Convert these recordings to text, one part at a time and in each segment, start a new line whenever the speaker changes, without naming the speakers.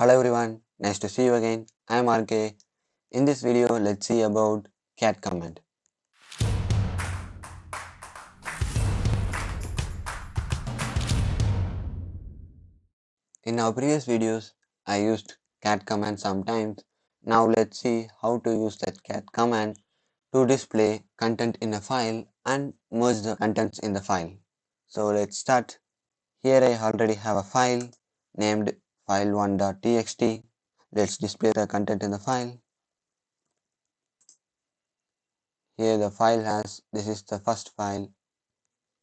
Hello everyone, nice to see you again. I'm RK. In this video, let's see about cat command. In our previous videos, I used cat command sometimes. Now let's see how to use that cat command to display content in a file and merge the contents in the file. So let's start. Here I already have a file named file1.txt. Let's display the content in the file. Here the file has, this is the first file.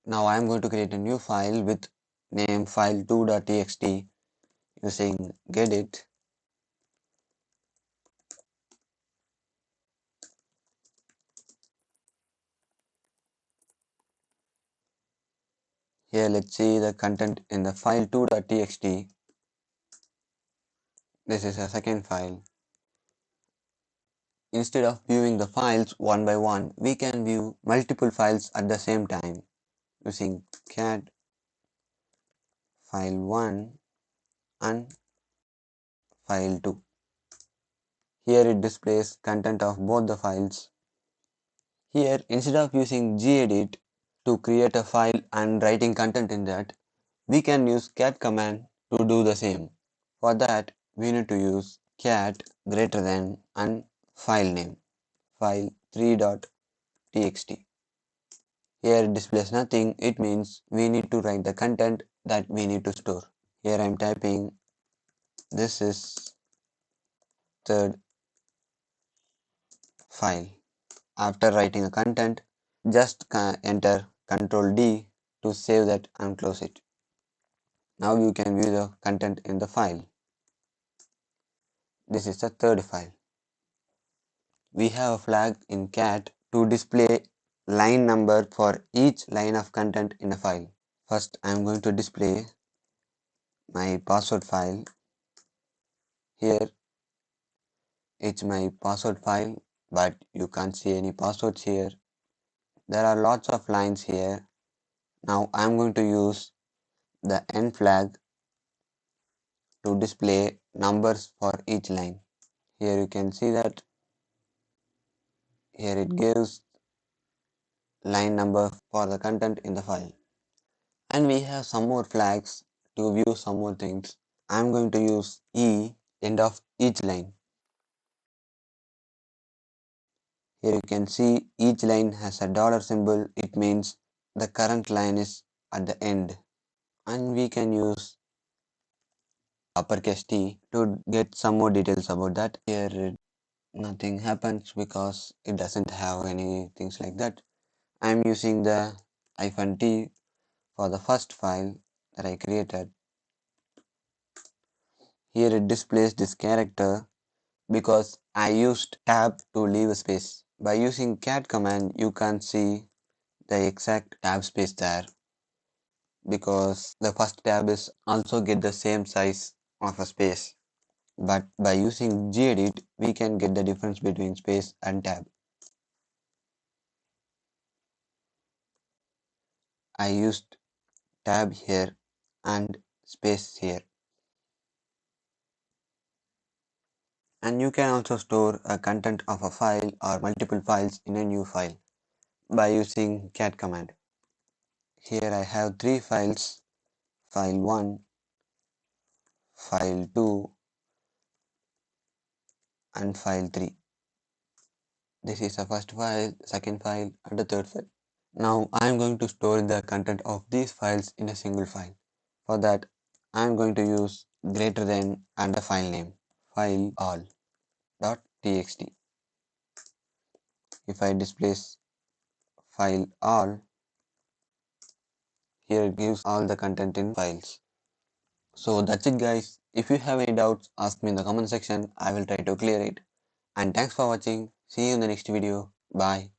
Now I am going to create a new file with name file2.txt using gedit. Here let's see the content in the file2.txt. This is a second file. Instead of viewing the files one by one, we can view multiple files at the same time using cat file1 and file2. Here it displays content of both the files. Here, instead of using gedit to create a file and writing content in that, we can use cat command to do the same. For that, we need to use cat greater than and file name, file3.txt. Here it displays nothing, it means we need to write the content that we need to store. Here I am typing, this is third file. After writing a content, just enter Ctrl D to save that and close it. Now you can view the content in the file. This is the third file. We have a flag in cat to display line number for each line of content in a file. First, I am going to display my password file. Here, it's my password file, but you can't see any passwords here. There are lots of lines here. Now, I am going to use the end flag to display numbers for each line. Here you can see that here it gives line number for the content in the file. And we have some more flags to view some more things. I'm going to use E end of each line. Here you can see each line has a dollar symbol. It means the current line is at the end. And we can use uppercase T to get some more details about that. Here nothing happens because it doesn't have any things like that. I'm using the -t for the first file that I created. Here it displays this character because I used tab to leave a space. By using cat command, you can see the exact tab space there because the first tab is also get the same size of a space. But by using gedit, we can get the difference between space and tab. I used tab here and space here. And you can also store a content of a file or multiple files in a new file by using cat command. Here I have three files, file1, file2 and file3. This is the first file, second file and the third file. Now I am going to store the content of these files in a single file. For that I am going to use greater than and a file name, file all.txt. If I displace file all, here it gives all the content in files. So that's it guys. If you have any doubts, ask me in the comment section. I will try to clear it. And thanks for watching. See you in the next video. Bye.